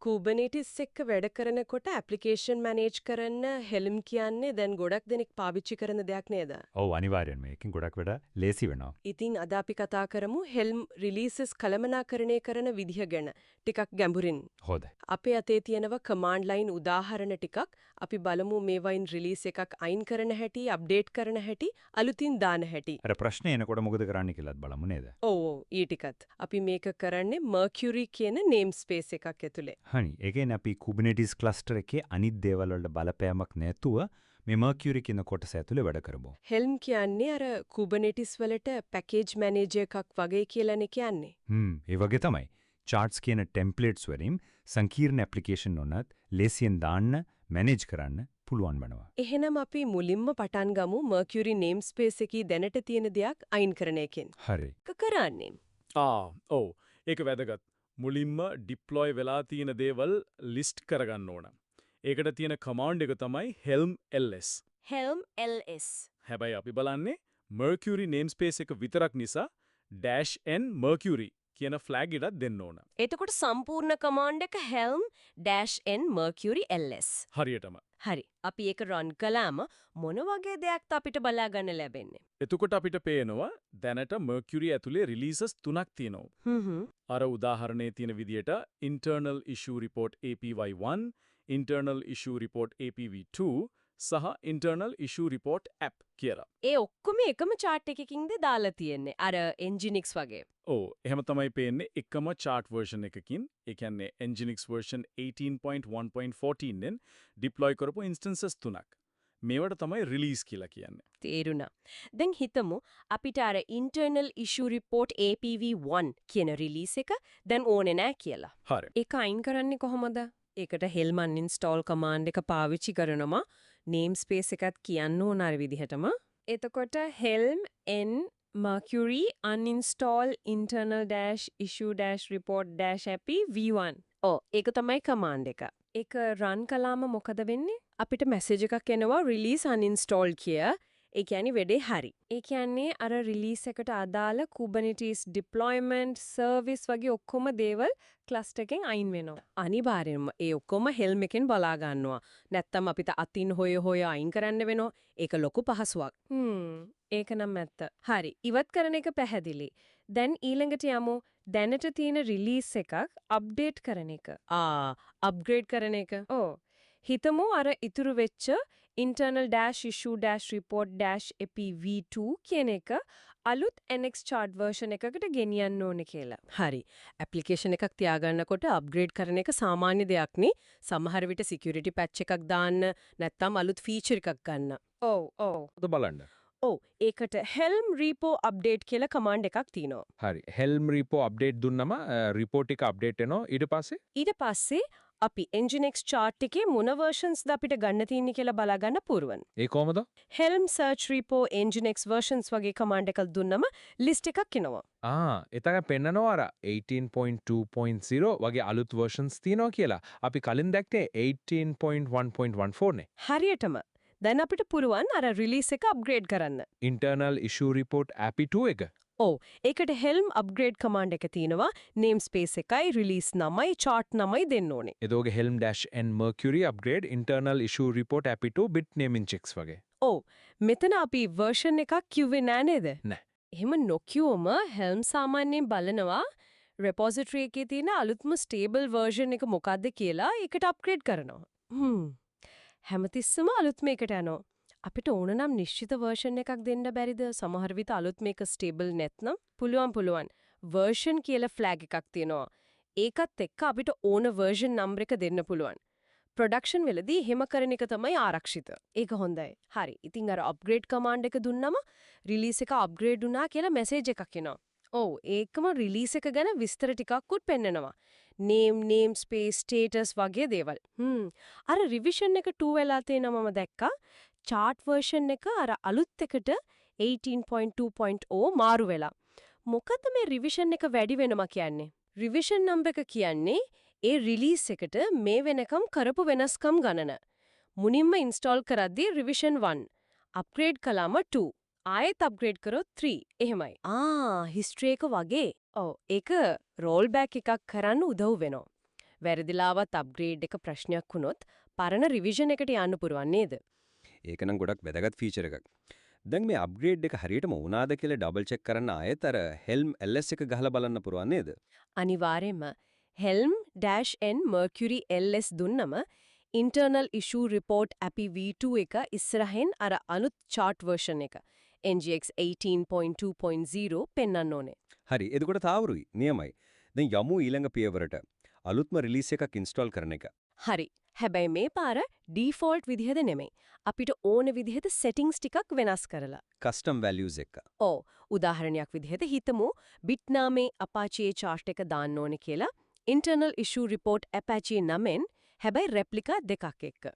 Kubernetes එක්ක වැඩ කරනකොට ඇප්ලිකේෂන් මැනේජ් කරන්න Helm කියන්නේ දැන් ගොඩක් දෙනෙක් පාවිච්චි කරන දෙයක් නේද? ඔව් අනිවාර්යෙන්ම. ඒකෙන් ගොඩක් වැඩ ලේසි වෙනවා. ඉතින් අද අපි කතා කරමු Helm releases කළමනාකරණය කරන විදිහ ගැන ටිකක් ගැඹුරින්. හොඳයි. අපේ අතේ තියෙනවා command line උදාහරණ ටිකක්. අපි බලමු මේවයින් release එකක් අයින් කරන හැටි, update කරන හැටි, අලුතින් දාන හැටි. අර ප්‍රශ්නේ එනකොට මොකද කරන්න කියලාත් බලමු නේද? ඔව් ඊ ටිකත්. අපි මේක කරන්නේ Mercury කියන namespace එකක් ඇතුලේ. හරි. ඒ කියන්නේ අපි Kubernetes cluster එකේ අනිත් දේවල් වලට බලපෑමක් නැතුව මේ Mercury කියන කොටස ඇතුලේ වැඩ කරමු. Helm කියන්නේ අර Kubernetes වලට package manager එකක් වගේ කියලානේ කියන්නේ. ඒ වගේ තමයි. charts කියන templates වලින් සංකීර්ණ application උනත් ලේසියෙන් දාන්න, manage කරන්න පුළුවන් වෙනවා. එහෙනම් අපි මුලින්ම පටන් ගමු Mercury namespace එකේ දැනට තියෙන දෙයක් අයින් කරන එකෙන්. හරි. කරන්නේ. ඔව්. ඒක වැදගත්. මුලින්ම deploy වෙලා තියෙන දේවල් list කරගන්න ඕන. ඒකට තියෙන command එක තමයි helm ls. helm ls. හැබැයි අපි බලන්නේ Mercury namespace එක විතරක් නිසා -n Mercury කියන flag එකක් දෙන්න ඕන. එතකොට සම්පූර්ණ command එක helm-n Mercury ls. හරියටම. හරි. අපි ඒක run කළාම මොන වගේ දෙයක්ද අපිට බලා ගන්න ලැබෙන්නේ? එතකොට අපිට පේනවා දැනට Mercury ඇතුලේ releases 3ක් තියෙනවා. අර උදාහරණයේ තියෙන විදිහට internal issue report APY1, internal issue report APV2 සහ internal issue report app කියලා. ඒ ඔක්කොම එකම chart එකකින්ද දාලා තියෙන්නේ. අර Nginx වගේ. ඔව් එහෙම තමයි පේන්නේ එකම chart version එකකින්. ඒ කියන්නේ Nginx version 18.1.14 ෙන් deploy කරපු instances 3ක්. මේවට තමයි release කියලා කියන්නේ. තේරුණා. දැන් හිතමු අපිට අර internal issue report APV1 කියන release එක දැන් ඕනේ නැහැ කියලා. හරි. ඒක අයින් කරන්නේ කොහොමද? ඒකට helm uninstall command එක පාවිච්චි කරනම namespace එකත් කියන්න ඕන අර විදිහටම. එතකොට helm n mercury uninstall internal-issue-report-api v1. ඒක තමයි command එක. ඒක run කළාම මොකද වෙන්නේ? අපිට message එකක් එනවා release uninstall කිය. ඒ කියන්නේ වැඩේ හරි. ඒ කියන්නේ අර release එකට අදාළ Kubernetes deployment service වගේ ඔක්කොම දේවල් cluster එකෙන් අයින් වෙනවා. අනිවාර්යෙන්ම ඒ ඔක්කොම Helm එකෙන් බලා ගන්නවා. නැත්තම් අපිට අතින් හොය අයින් කරන්න වෙනවා. ඒක ලොකු පහසුවක්. ඒක නම් ඇත්ත. හරි. ඉවත් කරන එක පැහැදිලි. දැන් ඊළඟට යමු දැනට තියෙන release එකක් update කරන එක. upgrade කරන එක. හිතමු අර ඉතුරු වෙච්ච internal-issue-report-api-v2 කියන එක අලුත් NX chart version එකකට ගෙනියන්න ඕනේ කියලා. හරි. ඇප්ලිකේෂන් එකක් තියාගන්නකොට අප්ග්‍රේඩ් කරන එක සාමාන්‍ය දෙයක් නේ. සමහර විට security patch එකක් දාන්න නැත්නම් අලුත් feature එකක් ගන්න. ඔව්. අද බලන්න. ඒකට helm repo update කියලා command එකක් තියෙනවා. හරි. helm repo update දුන්නම report එක update වෙනවා. ඊට පස්සේ අපි Nginx chart එකේ මොන versions ද අපිට ගන්න තියෙන්නේ කියලා බලා ගන්න පුරුවන්. ඒ කොහමද? helm search repo Nginx versions වගේ command එකක් දුන්නම list එකක් එනවා. එතන පෙන්නනවා අර 18.2.0 වගේ අලුත් versions තියෙනවා කියලා. අපි කලින් දැක්කේ 18.1.14 නේ. හරියටම. දැන් අපිට පුරුවන් අර release එක upgrade කරන්න. internal issue report API2 එක. ඒකට helm upgrade command එක තියෙනවා. namespace එකයි release නමයි chart නමයි දෙන්න ඕනේ. එතෝගේ helm-n mercury upgrade internal issue report API2 bit naming checks වගේ. මෙතන අපි version එකක් කිව්වේ නෑ නේද? නෑ. එහෙම නොකියුවම helm සාමාන්‍යයෙන් බලනවා repository එකේ තියෙන අලුත්ම stable version එක මොකක්ද කියලා ඒකට upgrade කරනවා. හැමතිස්සම අලුත් මේකට යනවා. අපිට ඕන නම් නිශ්චිත version එකක් දෙන්න බැරිද? සමහර විට අලුත් මේක stable නැත්නම් පුළුවන්. version කියලා flag එකක් තියෙනවා. ඒකත් එක්ක අපිට ඕන version number එක දෙන්න පුළුවන්. production වෙලදී එහෙම කරන එක තමයි ආරක්ෂිත. ඒක හොඳයි. හරි. ඉතින් අර upgrade command එක දුන්නම release එක upgrade වුණා කියලා message එකක් එනවා. ඒකම release එක ගැන විස්තර ටිකක් උත් පෙන්නනවා. name space status වගේ දේවල්. අර revision එක 2 වෙලා තියෙනවා මම දැක්කා. chart version එක අර අලුත් එකට 18.2.0 මාරු වෙලා. මොකද මේ revision එක වැඩි වෙනවා කියන්නේ? revision number එක කියන්නේ ඒ release එකට මේ වෙනකම් කරපු වෙනස්කම් ගණන. මුලින්ම install කරද්දී revision 1, upgrade කළාම 2, ආයෙත් upgrade කරොත් 3. එහෙමයි. history එක වගේ. ඒක rollback එකක් කරන්න උදව් වෙනවා. වැරදිලාවත් අප්ග්‍රේඩ් එක ප්‍රශ්නයක් වුණොත් පරණ රිවිෂන් එකට යන්න පුරවන් නේද? ඒක නම් ගොඩක් වැදගත් ෆීචර් එකක්. දැන් මේ අප්ග්‍රේඩ් එක හරියටම වුණාද කියලා ඩබල් චෙක් කරන්න ආයෙත් අර හෙල්ම් LS එක ගහලා බලන්න පුරවන් නේද? අනිවාර්යයෙන්ම helm-n mercury ls දුන්නම internal issue report API v2 එක ඉස්සරහෙන් අර අලුත් chart version එක NGX 18.2.0 පෙන්වන්න ඕනේ. හරි. එතකොට තාවරුයි. නියමයි. දැන් යමු ඊළඟ පියවරට. අලුත්ම රිලීස් එකක් ඉන්ස්ටෝල් කරන එක. හරි. හැබැයි මේ පාර ඩිෆෝල්ට් විදිහද නෙමෙයි. අපිට ඕන විදිහට settings ටිකක් වෙනස් කරලා. කස්ටම් වැලියුස් එක. ඔව්. උදාහරණයක් විදිහට හිතමු bitnami apache chart එක දාන්න ඕනේ කියලා internal issue report apache නමෙන් හැබැයි replica දෙකක් එක්ක.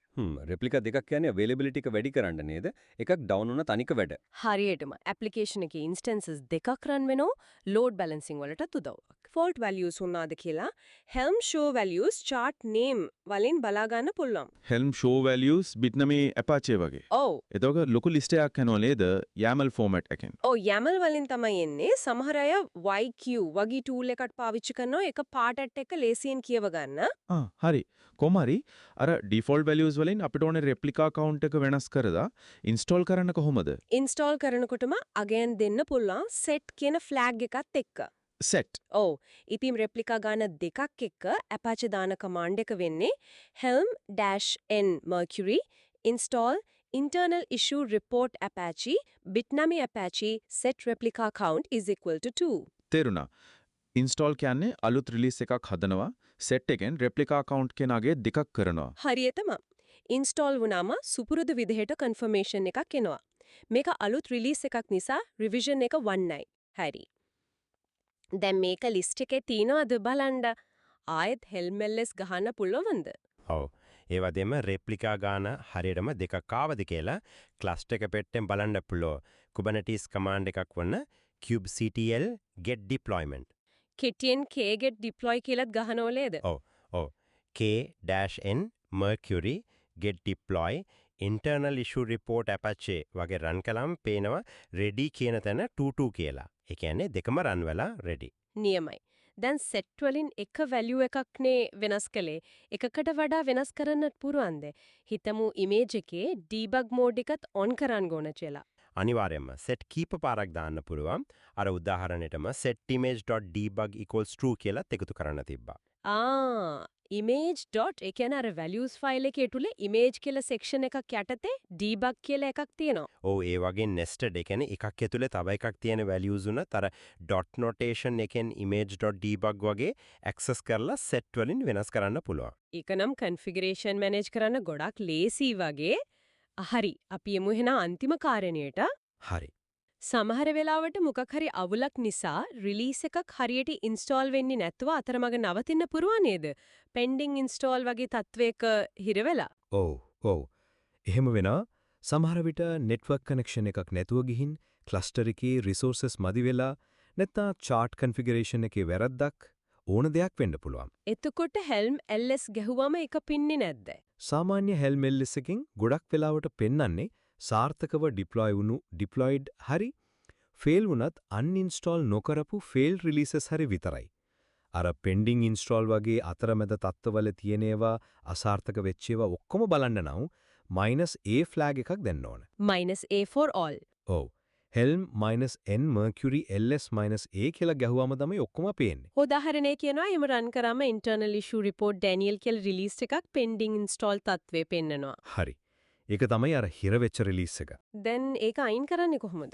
රෙප්ලිකා දෙකක් කියන්නේ availability එක වැඩි කරන්න නේද? එකක් down වුණ තනික වැඩ. හරියටම application එකේ instances දෙකක් run වෙනෝ load balancing වලට උදව්වක්. fault values උනාද කියලා helm show values chart name වලින් බලා ගන්න පුළුවන්. helm show values bitnami apache වගේ. ඔව්. එතකොට ලොකු ලිස්ට් එකක් යනවා නේද YAML format එකෙන්. ඔව් YAML වලින් තමයි එන්නේ. සමහර අය YQ වගේ tool එකක් පාවිච්චි කරනවා ඒක පාටට් එක ලේසියෙන් කියව ගන්න. හරි. කොහමරි අර default values වලින් අපිට ඕනේ replica count එක වෙනස් කරලා install කරන්න කොහොමද? install කරනකොටම again දෙන්න පුළුවන් set කියන flag එකත් එක්ක. set. ඔව්. ඉතින් replica ගන්න දෙකක් එක්ක Apache දාන command එක වෙන්නේ helm-n mercury install internal issue report apache bitnami apache set replica count is equal to 2. තේරුණා. install කියන්නේ අලුත් release එකක් හදනවා set එකෙන් replica count කෙනාගේ දෙකක් කරනවා. හරියටම. install වුණාම සුපුරුදු විදිහට confirmation එකක් එනවා. මේක අලුත් release එකක් නිසා revision එක 1යි. හරි. දැන් මේක list එකේ තියෙනවද බලන්න. ආයෙත් helm ls ගහන්න පුළුවන්ද? ඔව්. ඒ වගේම රෙප්ලිකා ගාන හරියටම දෙකක් ආවද කියලා ක්ලස්ටර් එක පෙට්ටෙන් බලන්න පුළුවන්. Kubernetes command එකක් වන්න kubectl get deployment. කෙටියෙන් k get deploy කියලාත් ගහනෝලේද? ඔව්. k-n mercury get deploy internal issue report apache වගේ run කළාම පේනවා ready කියන තැන 22 කියලා. ඒ කියන්නේ දෙකම run වෙලා ready. නියමයි. දැන් set වලින් එක value එකක්නේ වෙනස් කළේ. එකකට වඩා වෙනස් කරන්නත් පුරවන්ද? හිතමු image එකේ debug mode එකත් on කරන්න ඕන කියලා. අනිවාර්යයෙන්ම set කීප පාරක් දාන්න පුළුවන්. අර උදාහරණෙටම set image.debug equals true කියලා එකතු කරන්න තිබ්බා. image. ඒ කියන්නේ අර values file එකේ ඇතුලේ image කියලා section එකක් යටතේ debug කියලා එකක් තියෙනවා. ඔව් ඒ වගේ nested ඒ කියන්නේ එකක් ඇතුලේ තව එකක් තියෙන values උනත් අර dot notation එකෙන් image.debug වගේ access කරලා set වලින් වෙනස් කරන්න පුළුවන්. ඒක නම් configuration manage කරන්න ගොඩක් ලේසි වගේ. හරි. අපි යමු එහෙනම් අන්තිම කාරණයට. හරි. සමහර වෙලාවට මොකක් හරි අවුලක් නිසා රිලීස් එකක් හරියට ඉන්ස්ටෝල් වෙන්නේ නැතුව අතරමඟ නවතින්න පුරවා නේද? pending install වගේ තත්වයක හිර වෙලා. ඔව්. එහෙම වෙනවා. සමහර විට network connection එකක් නැතුව ගිහින් cluster එකේ resources මදි වෙලා නැත්නම් chart configuration එකේ වැරද්දක් ඕන දෙයක් වෙන්න පුළුවන්. එතකොට helm ls ගැහුවම එක පින්නේ නැද්ද? සාමාන්‍ය helm ls එකකින් ගොඩක් වෙලාවට පෙන්වන්නේ සාර්ථකව deployed හරි fail වුණත් uninstall නොකරපු failed releases හරි විතරයි. අර pending install වගේ අතරමැද තත්ත්වවල තියෙන ඒවා අසාර්ථක වෙච්ච ඒවා ඔක්කොම බලන්න නම් -a flag එකක් දෙන්න ඕන. -a for all. ඔව්. helm-n mercury ls-a කියලා ගැහුවම තමයි ඔක්කොම පේන්නේ. උදාහරණයක් කියනවා එහෙම රන් කරාම internal issue report Daniel කියලා release එකක් pending install තත්ත්වේ පෙන්නනවා. හරි. ඒක තමයි අර හිර වෙච්ච රිලීස් එක. දැන් ඒක අයින් කරන්නේ කොහොමද?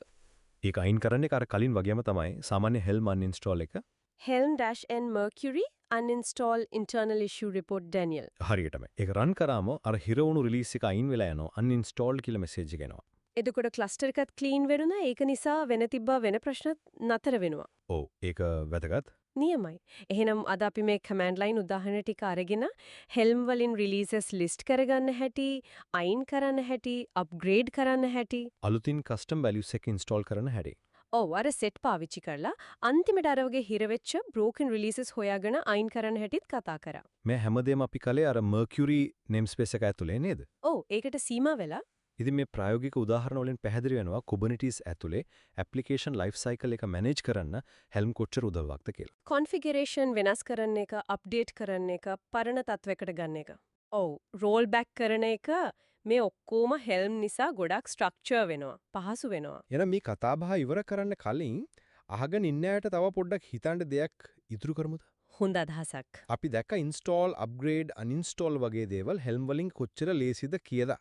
ඒක අයින් කරන්නේ අර කලින් වගේම තමයි සාමාන්‍ය helm uninstall එක. helm-n mercury uninstall internal issue report Daniel. හරියටම. ඒක රන් කරාම අර හිර වුණු රිලීස් එක අයින් වෙලා යනවා uninstalled කියලා මෙසේජ් එක එනවා. එතකොට cluster එකත් clean වෙනවා. ඒක නිසා වෙන තිබ්බා වෙන ප්‍රශ්නත් නතර වෙනවා. ඔව්. ඒක වැදගත්. නියමයි. එහෙනම් අද අපි මේ command line උදාහරණ ටික අරගෙන helm වලින් releases list කරගන්න හැටි, අයින් කරන්න හැටි, upgrade කරන්න හැටි, අලුතින් custom values එක install කරන හැටි. ඔව් අර set පාවිච්චි කරලා අන්තිමට අර වගේ හිර වෙච්ච broken releases හොයාගෙන අයින් කරන්න හැටිත් කතා කරා. මේ හැමදේම අපි කලේ අර Mercury namespace එක ඇතුලේ නේද? ඔව් ඒකට සීමා වෙලා ඉතින් මේ ප්‍රායෝගික උදාහරණ වලින් පැහැදිලි වෙනවා Kubernetes ඇතුලේ ඇප්ලිකේෂන් ලයිෆ් සයිකල් එක මැනේජ් කරන්න Helm කොච්චර උදව්වක්ද කියලා. කොන්ෆිගරේෂන් වෙනස් කරන එක, අප්ඩේට් කරන එක, පරණ තත්වයකට ගන්න එක. ඔව්, රෝල් බෑක් කරන එක මේ ඔක්කොම Helm නිසා ගොඩක් ස්ට්‍රක්චර් වෙනවා, පහසු වෙනවා. එහෙනම් මේ කතාබහ ඉවර කරන්න කලින් අහගෙන ඉන්න අයට තව පොඩ්ඩක් හිතන්න දෙයක් ඉතුරු කරමුද? හොඳ අදහසක්. අපි දැක්ක install, upgrade, uninstall වගේ දේවල් Helm වලින් කොච්චර ලේසිද කියලා.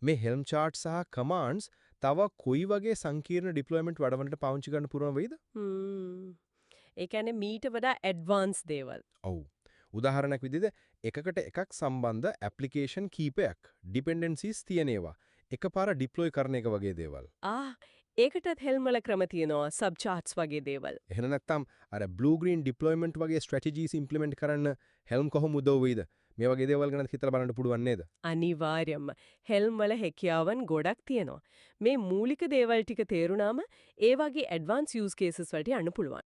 මේ Helm chart සහ commands තව කොයි වගේ සංකීර්ණ deployment වැඩවලට පාවිච්චි කරන්න පුළුවන් වෙයිද? ඒ කියන්නේ මීට වඩා ඇඩ්වාන්ස් දේවල්. ඔව්. උදාහරණයක් විදිහට එකකට එකක් සම්බන්ධ ඇප්ලිකේෂන් කීපයක් dependencies තියෙන ඒවා එකපාර deploy කරන එක වගේ දේවල්. ඒකටත් Helm වල ක්‍රම තියෙනවා, sub charts වගේ දේවල්. එහෙම නැත්නම් අර blue green deployment වගේ strategies implement කරන්න Helm කොහොම උදව් වෙයිද? මේ වගේ දේවල් ගැන හිතලා බලන්න පුළුවන් නේද? අනිවාර්යයෙන්ම Helm වල හැකියාවන් ගොඩක් තියෙනවා. මේ මූලික දේවල් ටික තේරුණාම ඒ වගේ ඇඩ්වාන්ස් යූස් කේසස් වලට යන්න පුළුවන්.